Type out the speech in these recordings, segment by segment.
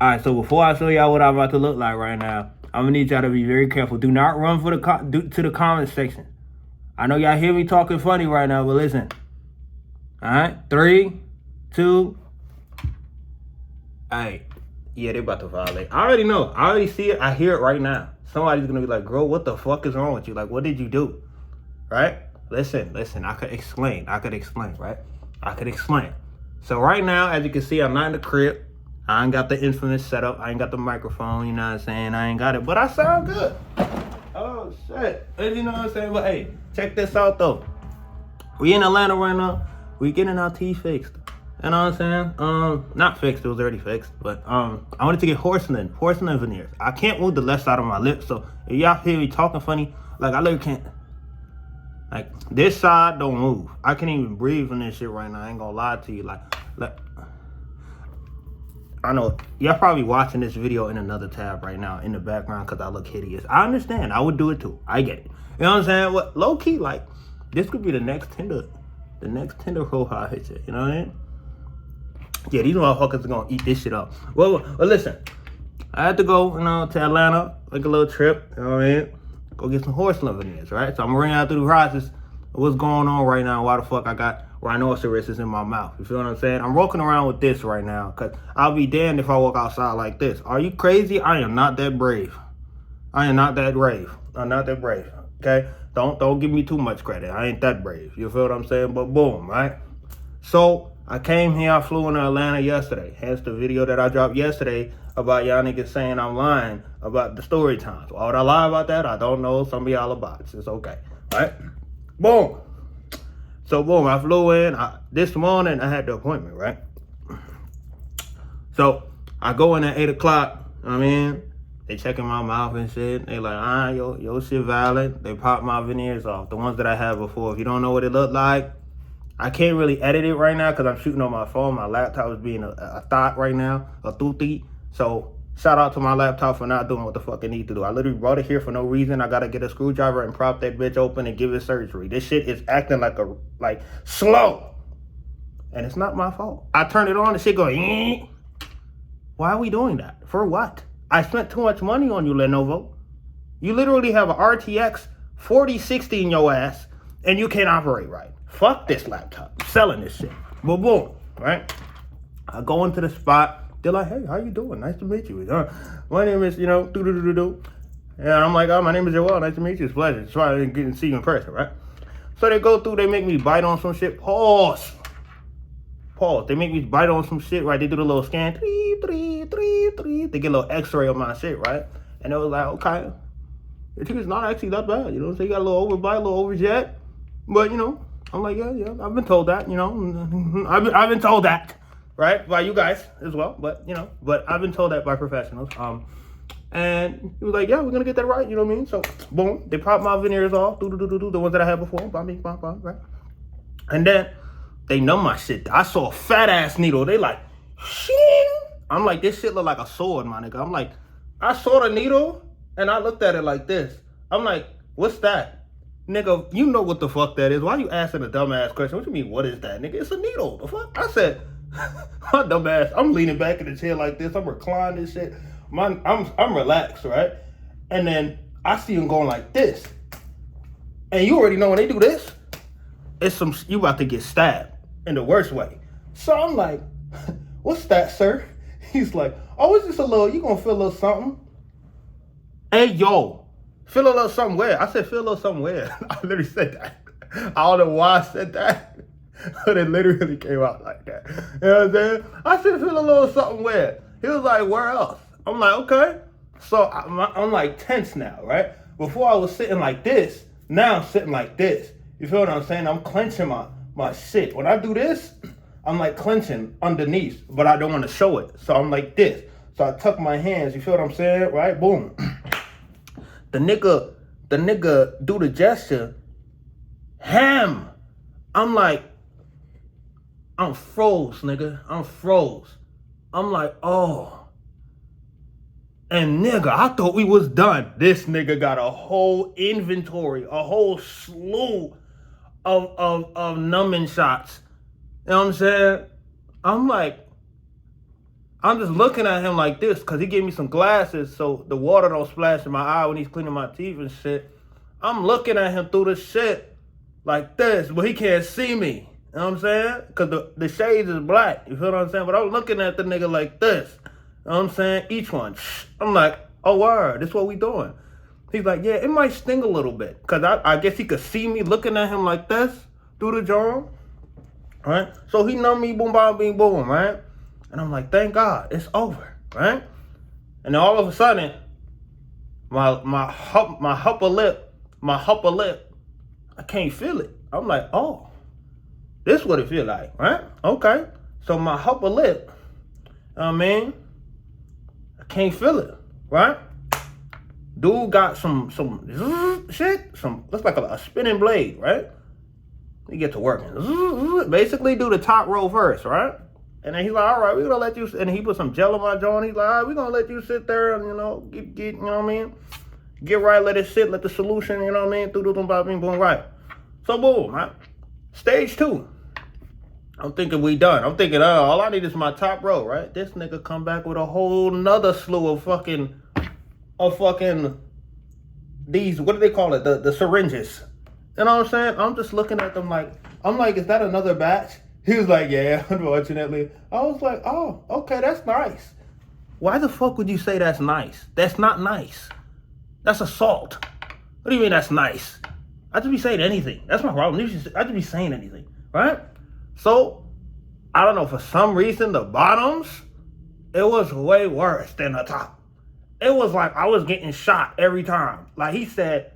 All right, so before I show y'all what I'm about to look like right now, I'm gonna need y'all to be very careful. Do not run for to the comment section. I know y'all hear me talking funny right now, but listen. All right, 3, 2. All right, yeah, they about to violate. I already know. I already see it. I hear it right now. Somebody's gonna be like, "Girl, what the fuck is wrong with you? Like, what did you do?" Right? Listen. I could explain. Right? I could explain. So right now, as you can see, I'm not in the crib. I ain't got the infamous setup. I ain't got the microphone. You know what I'm saying? I ain't got it, but I sound good. Oh shit! You know what I'm saying? But hey, check this out though. We in Atlanta right now. We getting our teeth fixed. You know what I'm saying? Not fixed. It was already fixed. But I wanted to get porcelain veneers. I can't move the left side of my lips, so if y'all hear me talking funny, like I literally can't. Like this side don't move. I can't even breathe in this shit right now. I ain't gonna lie to you. Like I know y'all probably watching this video in another tab right now in the background because I look hideous. I understand. I would do it too. I get it. You know what I'm saying? What low key, like this could be the next Tinder profile hit you. You know what I mean? Yeah, these motherfuckers are gonna eat this shit up. Well, listen. I had to go, to Atlanta, like a little trip. You know what I mean? Go get some horse veneers, right? So I'm running out through the process of what's going on right now. Why the fuck I got rhinoceroses in my mouth? You feel what I'm saying? I'm walking around with this right now because I'll be damned if I walk outside like this. Are you crazy? I am not that brave. I'm not that brave. Okay? Don't give me too much credit. I ain't that brave. You feel what I'm saying? But boom, right? So I came here, I flew into Atlanta yesterday. Hence the video that I dropped yesterday about y'all niggas saying I'm lying about the story times. Why would I lie about that? I don't know. Some of y'all are bots. It's okay. Right? Boom. So boom, I flew in. This morning I had the appointment, right? So I go in at 8 o'clock. I mean, they checking my mouth and shit. They like, your shit valid. They pop my veneers off. The ones that I had before. If you don't know what it looked like, I can't really edit it right now because I'm shooting on my phone. My laptop is being a thought right now, a tuti. So shout out to my laptop for not doing what the fuck it need to do. I literally brought it here for no reason. I gotta get a screwdriver and prop that bitch open and give it surgery. This shit is acting like slow. And it's not my fault. I turned it on, the shit going, eh. Why are we doing that? For what? I spent too much money on you, Lenovo. You literally have an RTX 4060 in your ass and you can't operate right. Fuck this laptop. I'm selling this shit. But boom, right? I go into the spot. They're like, hey, how you doing? Nice to meet you. My name is, do. And I'm like, oh, my name is Joel. Nice to meet you. It's a pleasure. It's why I didn't get to see you in person, right? So they go through, they make me bite on some shit. Pause. They make me bite on some shit, right? They do the little scan. They get a little x-ray on my shit, right? And it was like, okay. Your teeth is not actually that bad. You know what I'm saying? You got a little overbite, a little overjet. But, I'm like, yeah, I've been told that, I've been told that, right? By you guys as well, but I've been told that by professionals. And he was like, yeah, we're gonna get that right, you know what I mean? So, boom, they popped my veneers off, the ones that I had before, right? And then they numb my shit. I saw a fat ass needle. They like, shing. I'm like, this shit look like a sword, my nigga. I'm like, I saw the needle and I looked at it like this. I'm like, what's that? Nigga, you know what the fuck that is. Why you asking a dumbass question? What you mean, what is that, nigga? It's a needle. The fuck? I said, my dumbass, I'm leaning back in the chair like this. I'm reclining this shit. I'm relaxed, right? And then I see him going like this. And you already know when they do this, you about to get stabbed in the worst way. So I'm like, what's that, sir? He's like, oh, it's just you gonna feel a little something. Hey, yo. Feel a little something where? I said, feel a little something where? I literally said that. I don't know why I said that, but it literally came out like that. You know what I'm saying? I said, feel a little something where? He was like, where else? I'm like, okay. So I'm like tense now, right? Before I was sitting like this, now I'm sitting like this. You feel what I'm saying? I'm clenching my shit. When I do this, I'm like clenching underneath, but I don't want to show it. So I'm like this. So I tuck my hands, you feel what I'm saying? Right? Boom. The nigga do the gesture. Ham. I'm like, I'm froze, nigga. I'm froze. I'm like, oh. And nigga, I thought we was done. This nigga got a whole inventory, a whole slew of numbing shots. You know what I'm saying? I'm like, I'm just looking at him like this because he gave me some glasses so the water don't splash in my eye when he's cleaning my teeth and shit. I'm looking at him through the shit like this, but he can't see me. You know what I'm saying? Because the shades is black. You feel what I'm saying? But I'm looking at the nigga like this. You know what I'm saying? Each one. I'm like, oh, word. This what we doing. He's like, yeah, it might sting a little bit. Because I guess he could see me looking at him like this through the jaw. Right? So he numbed me, boom, bam, bing, boom, right? And I'm like, thank God, it's over, right? And then all of a sudden, my upper lip, I can't feel it. I'm like, oh, this what it feel like, right? Okay. So my upper lip, I I can't feel it, right? Dude got some shit, looks like a spinning blade, right? He get to working. Basically do the top row first, right? And then he's like, all right, we're gonna let you, and he put some gel on my jaw, and he's like, all right, we're gonna let you sit there and, get, you know what I mean? Get right, let it sit, let the solution, you know what I mean? Boom, right. So boom, right? Stage 2. I'm thinking we done. I'm thinking, all I need is my top row, right? This nigga come back with a whole nother slew of fucking these, what do they call it? The syringes. You know what I'm saying? I'm just looking at them like, is that another batch? He was like, yeah, unfortunately. I was like, oh, okay, that's nice. Why the fuck would you say that's nice? That's not nice. That's assault. What do you mean that's nice? I just be saying anything. That's my problem. I just be saying anything, right? So, I don't know, for some reason, the bottoms, it was way worse than the top. It was like I was getting shot every time. Like he said,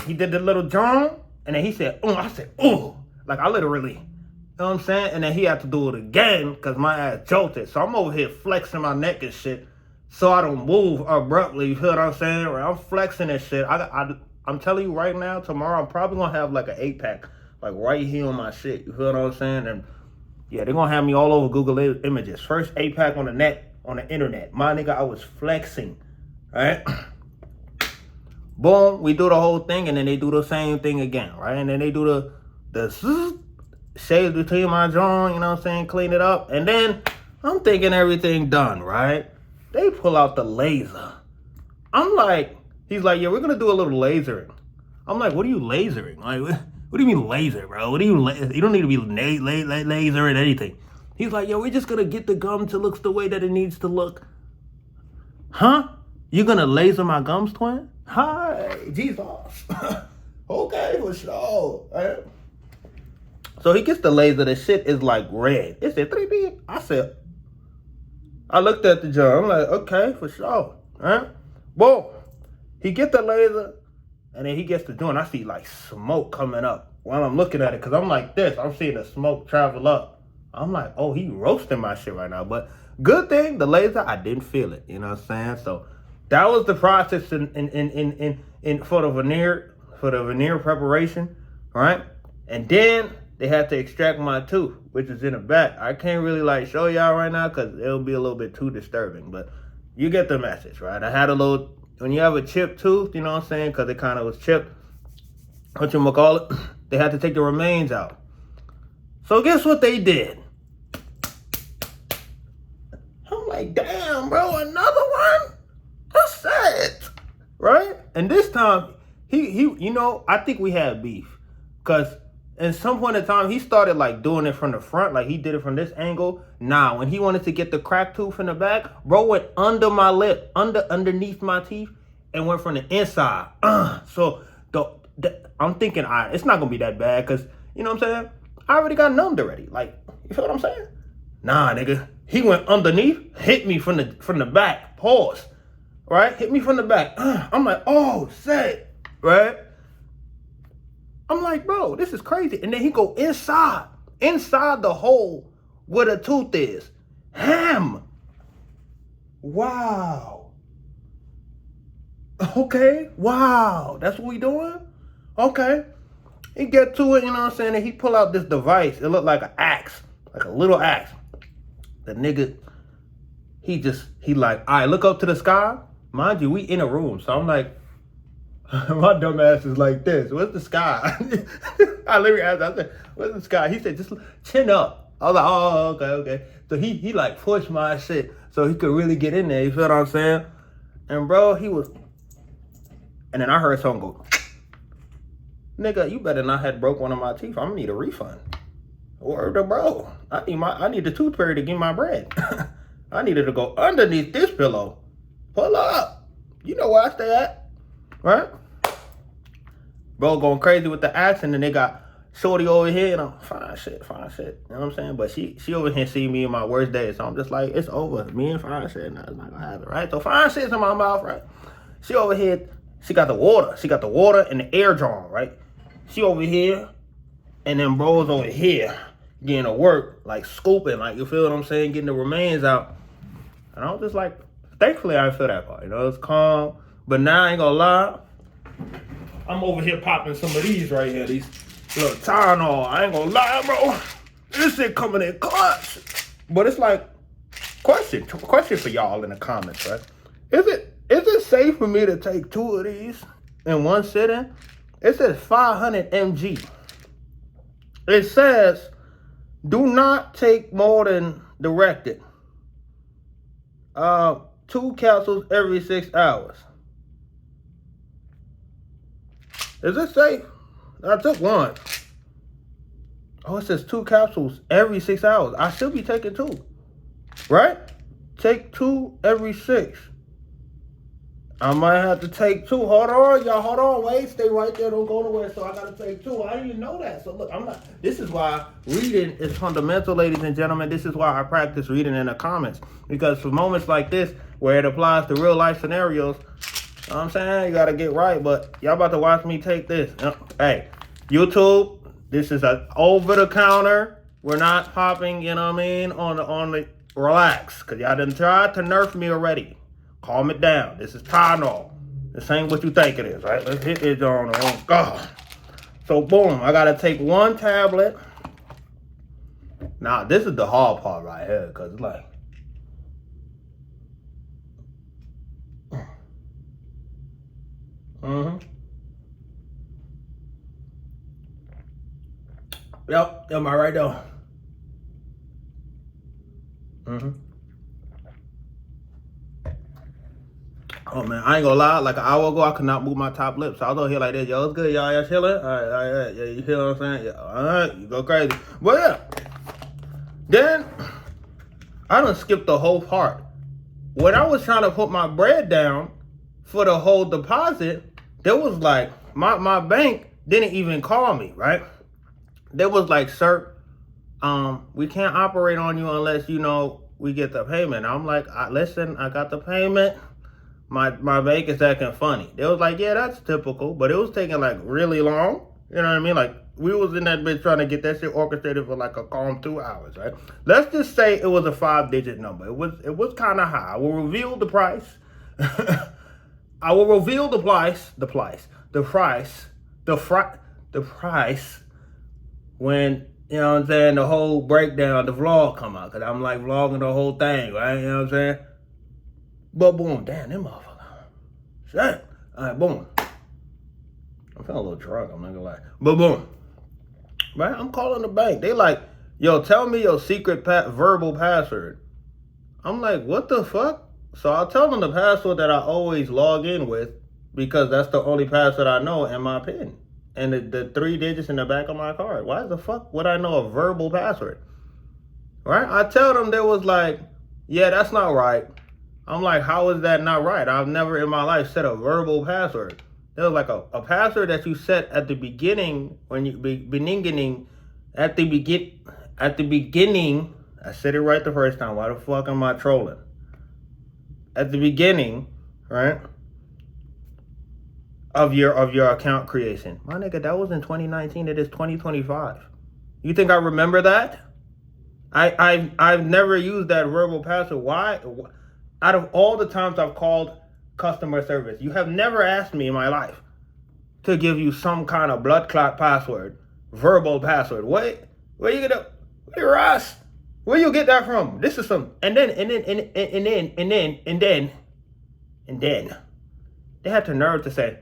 he did the little drum, and then he said, oh, I said, oh. Like I literally, you know what I'm saying? And then he had to do it again because my ass jolted. So I'm over here flexing my neck and shit so I don't move abruptly. You feel what I'm saying? I'm flexing and shit. I'm telling you right now, tomorrow I'm probably going to have like an 8-pack like right here on my shit. You feel what I'm saying? And yeah, they're going to have me all over Google Images. First 8-pack on the net, on the internet. My nigga, I was flexing, right? Boom, we do the whole thing, and then they do the same thing again, right? And then they do the shades between my jaw, you know what I'm saying, clean it up. And then I'm thinking everything done, right? They pull out the laser. I'm like, he's like, yeah, we're going to do a little lasering. I'm like, what are you lasering? Like, what do you mean laser, bro? What do you don't need to be lasering anything. He's like, yo, we're just going to get the gum to look the way that it needs to look. Huh? You're going to laser my gums, twin? Hi, Jesus. Okay, for sure. Right? So he gets the laser. The shit is like red. It said 3B. I looked at the jar. I'm like, okay, for sure. Right? Boom. He get the laser, and then he gets the joint. I see like smoke coming up while I'm looking at it, because I'm like this. I'm seeing the smoke travel up. I'm like, oh, he roasting my shit right now. But good thing, the laser, I didn't feel it. You know what I'm saying? So that was the process for the veneer preparation, right? And then they had to extract my tooth, which is in the back. I can't really like show y'all right now because it'll be a little bit too disturbing, but you get the message, right? I had a little, when you have a chipped tooth, you know what I'm saying? Because it kind of was chipped, whatchamacallit, they had to take the remains out. So guess what they did? I'm like, damn, bro, another one? That's it, right? And this time, he, you know, I think we had beef, because at some point in time, he started like doing it from the front, like he did it from this angle. Nah, when he wanted to get the crack tooth in the back, bro went under my lip, underneath my teeth, and went from the inside. So I'm thinking, it's not gonna be that bad, because you know what I'm saying? I already got numbed already. Like, you feel what I'm saying? Nah, nigga, he went underneath, hit me from the back. Pause. Right? Hit me from the back. I'm like, oh, shit. Right? I'm like, bro, this is crazy. And then he go inside the hole where the tooth is. Ham. Wow. Okay. Wow. That's what we doing? Okay. He get to it, you know what I'm saying? And he pull out this device. It looked like an axe. Like a little axe. The nigga, he like, all right, look up to the sky. Mind you, we in a room. So I'm like, my dumb ass is like this. Where's the sky? I literally asked, I said, where's the sky? He said, just chin up. I was like, oh, okay. So he like pushed my shit so he could really get in there. You feel what I'm saying? And bro, he was, and then I heard someone go, nigga, you better not have broke one of my teeth. I'm gonna need a refund. Word to bro. I need the tooth fairy to give my bread. I needed to go underneath this pillow. Pull up. You know where I stay at. Right? Bro going crazy with the accent, and they got shorty over here, and I'm fine shit. You know what I'm saying? But she over here see me in my worst days, so I'm just like, it's over. Me and fine shit, no, it's not gonna happen, right? So fine shit's in my mouth, right? She over here, she got the water. She got the water and the air drawn, right? She over here, and then bro's over here getting to work, like scooping, like, you feel what I'm saying? Getting the remains out. And I was just like, thankfully I feel that part, you know, it's calm. But now I ain't gonna lie, I'm over here popping some of these right here, these little Tylenol. I ain't gonna lie, bro. This shit coming in clutch. But it's like, question for y'all in the comments, right? Is it safe for me to take 2 of these in one sitting? It says 500 mg. It says, do not take more than directed. 2 capsules every 6 hours. Is it safe? I took 1. Oh, it says 2 capsules every 6 hours. I should be taking 2, right? Take 2 every 6. I might have to take 2. Hold on, y'all. Hold on. Wait. Stay right there. Don't go nowhere. So I got to take 2. I didn't even know that. So look, this is why reading is fundamental, ladies and gentlemen. This is why I practice reading in the comments. Because for moments like this, where it applies to real life scenarios, you know what I'm saying? You got to get right. But y'all about to watch me take this. Hey, YouTube, this is an over the counter. We're not popping, you know what I mean, on the relax. Because y'all done tried to nerf me already. Calm it down. This is Tylenol. This ain't what you think it is, right? Let's hit it on. Oh, God. So, boom. I got to take 1 tablet. Now, this is the hard part right here. Because it's like. Yep. Am I right there? Oh man, I ain't gonna lie, like an hour ago I could not move my top lip. So I was over here like this, yo, it's good, y'all chilling? Alright, yeah, you feel what I'm saying? Yeah, alright, you go crazy. But yeah. Then I done skipped the whole part. When I was trying to put my bread down for the whole deposit, there was like my bank didn't even call me, right? They was like, sir, we can't operate on you unless we get the payment. I'm like, listen, I got the payment. My bank is acting funny. They was like, yeah, that's typical, but it was taking like really long. You know what I mean? Like we was in that bitch trying to get that shit orchestrated for like a calm 2 hours, right? Let's just say it was a 5-digit number. It was kind of high. I will reveal the price. I will reveal the price when, you know what I'm saying, the whole breakdown, the vlog come out. Cause I'm like vlogging the whole thing, right? You know what I'm saying? But boom, damn, them motherfuckers. Shit. All right, boom. I'm feeling a little drunk, I'm not gonna lie. But boom. Right, I'm calling the bank. They like, yo, tell me your secret verbal password. I'm like, what the fuck? So I'll tell them the password that I always log in with because that's the only password I know and my PIN. And the 3 digits in the back of my card. Why the fuck would I know a verbal password? Right? I tell them they was like, yeah, that's not right. I'm like, how is that not right? I've never in my life set a verbal password. It was like a password that you set at the beginning when you at the beginning. I said it right the first time. Why the fuck am I trolling? At the beginning, right? Of your account creation. My nigga, that was in 2019. It is 2025. You think I remember that? I've never used that verbal password. Why? Out of all the times I've called customer service, you have never asked me in my life to give you some kind of blood clot password, verbal password. Where you get up? Ross, where you get that from? This is some, and then they had the nerve to say,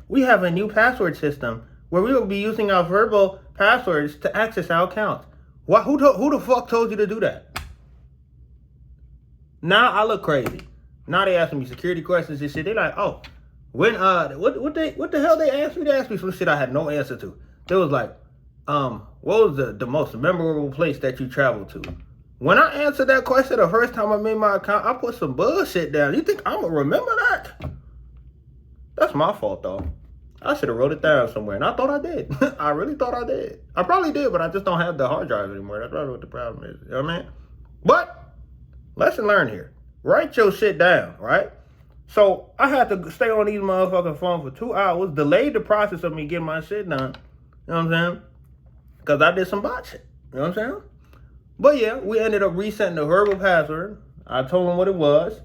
we have a new password system where we will be using our verbal passwords to access our accounts. Who the fuck told you to do that? Now I look crazy. Now they asking me security questions and shit. They like, oh, when what the hell they asked me? They asked me some shit I had no answer to. They was like, what was the most memorable place that you traveled to? When I answered that question the first time I made my account, I put some bullshit down. You think I'm gonna remember that? That's my fault though. I should have wrote it down somewhere, and I thought I did. I really thought I did. I probably did, but I just don't have the hard drive anymore. That's probably what the problem is. You know what I mean? But lesson learned here. Write your shit down, right? So I had to stay on these motherfucking phone for 2 hours, delayed the process of me getting my shit done. You know what I'm saying? Because I did some bot shit. You know what I'm saying? But yeah, we ended up resetting the verbal password. I told them what it was.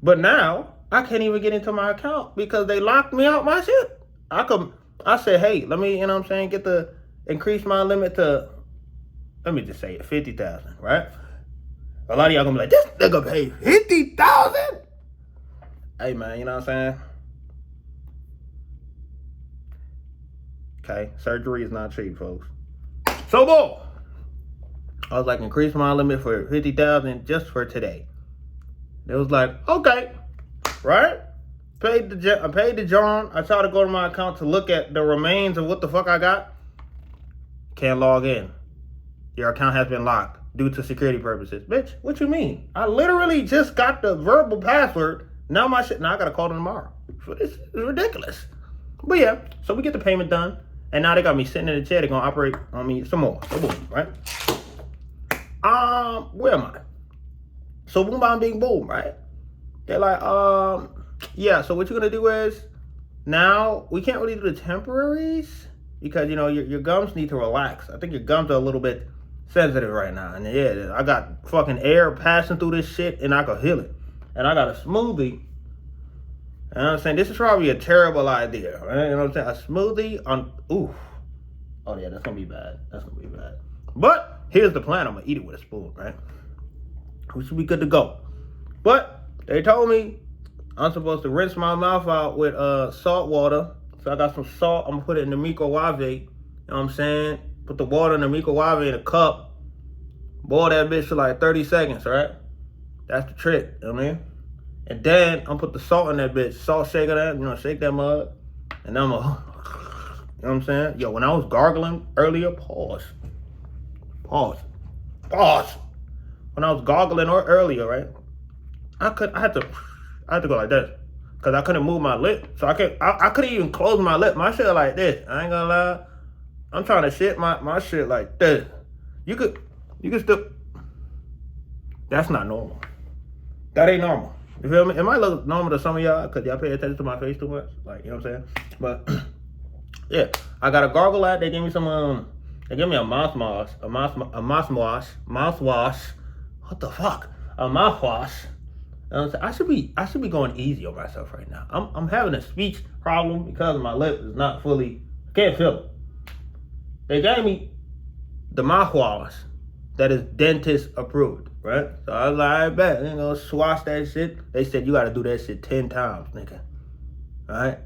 But now, I can't even get into my account because they locked me out my shit. I said, hey, let me, you know what I'm saying, increase my limit to, let me just say it, 50,000, right? A lot of y'all gonna be like, this nigga paid 50,000? Hey man, you know what I'm saying? Okay, surgery is not cheap, folks. So boy, I was like, increase my limit for 50,000 just for today. It was like, okay, right? I paid the John. I tried to go to my account to look at the remains of what the fuck I got. Can't log in. Your account has been locked due to security purposes. Bitch, what you mean? I literally just got the verbal password. Now my shit, now I gotta call them tomorrow. This is ridiculous. But yeah, so we get the payment done. And now they got me sitting in the chair. They're gonna operate on me some more. So boom, right? Where am I? So boom, bam, bing, boom, right? They're like, yeah, so what you're gonna do is, now we can't really do the temporaries because, you know, your gums need to relax. I think your gums are a little bit sensitive right now. And yeah, I got fucking air passing through this shit and I can heal it. And I got a smoothie. You know what I'm saying? This is probably a terrible idea, right? You know what I'm saying? A smoothie on, ooh. Oh yeah, that's gonna be bad. That's gonna be bad. But here's the plan. I'm gonna eat it with a spoon, right? We should be good to go. But they told me I'm supposed to rinse my mouth out with salt water. So I got some salt. I'm gonna put it in the microwave. You know what I'm saying? Put the water in the microwave in a cup. Boil that bitch for like 30 seconds, right? That's the trick, you know what I mean? And then I'm gonna put the salt in that bitch. Salt shaker that, you know, shake that mug. And then I'm gonna, you know what I'm saying? Yo, when I was gargling earlier, pause. When I was gargling earlier, right? I had to go like this. Cause I couldn't move my lip. So I couldn't even close my lip. My shit like this. I ain't gonna lie. I'm trying to shit my shit like this. You could still, that's not normal. That ain't normal. You feel me? It might look normal to some of y'all because y'all pay attention to my face too much. Like, you know what I'm saying? But yeah, I got a gargle out. They gave me some they gave me a mouthwash. What the fuck? A mouthwash. You know what I'm saying? I should be going easy on myself right now. I'm having a speech problem because my lip is not fully, I can't feel it. They gave me the mouthwash that is dentist approved, right? So I was like, I bet they're gonna swash that shit. They said you gotta do that shit 10 times, nigga. Alright?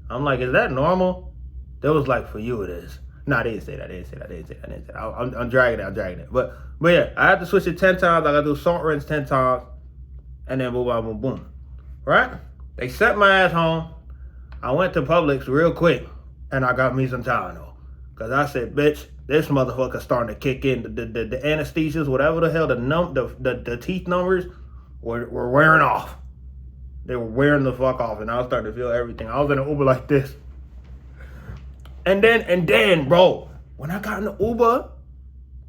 I'm like, is that normal? They was like, for you it is. No, I didn't say that. I'm dragging it. But yeah, I had to switch it 10 times. I gotta do salt rinse 10 times. And then boom. Right? They sent my ass home. I went to Publix real quick. And I got me some Tylenol. Cause I said, bitch, this motherfucker starting to kick in. The anesthesias, whatever the hell, the teeth numbers were wearing off. They were wearing the fuck off. And I was starting to feel everything. I was in an Uber like this. And then, bro, when I got in the Uber,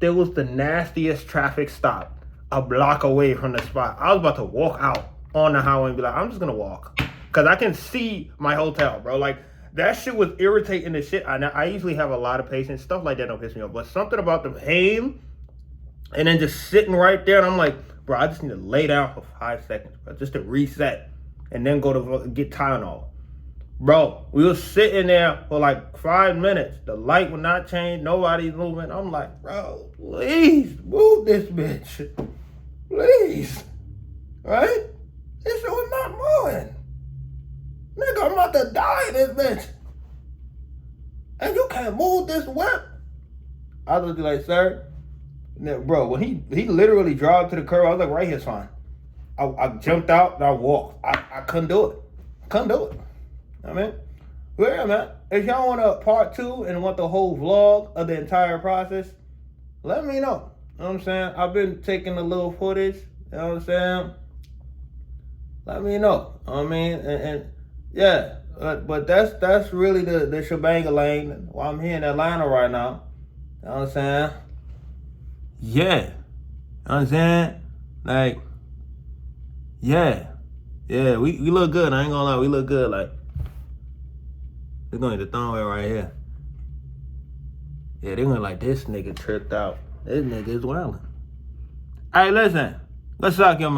there was the nastiest traffic stop a block away from the spot. I was about to walk out on the highway and be like, I'm just gonna walk. Cause I can see my hotel, bro. Like, that shit was irritating the shit. I usually have a lot of patience. Stuff like that don't piss me off. But something about the pain and then just sitting right there. And I'm like, bro, I just need to lay down for 5 seconds, bro. Just to reset. And then go to get Tylenol. Bro, we were sitting there for like 5 minutes. The light would not change. Nobody's moving. I'm like, bro, please move this bitch. Please. Right? This shit was not moving. Nigga, I'm about to die in this bitch. And you can't move this whip. I was just like, sir, Now, bro, when he literally drove to the curb, I was like, right here's fine. I jumped out and I walked. I couldn't do it. Couldn't do it. I mean, well, yeah, man. If y'all want a part 2 and want the whole vlog of the entire process, let me know. You know what I'm saying? I've been taking a little footage. You know what I'm saying? Let me know. I mean, and yeah, but that's really the shebang-a-lang while I'm here in Atlanta right now. You know what I'm saying? Yeah. You know what I'm saying? Like, yeah. Yeah, we look good. I ain't gonna lie, we look good. Like, they're gonna hit the thumb right here. Yeah, they're gonna like, this nigga tripped out. This nigga is wildin'. Hey, listen. Let's talk your mouth.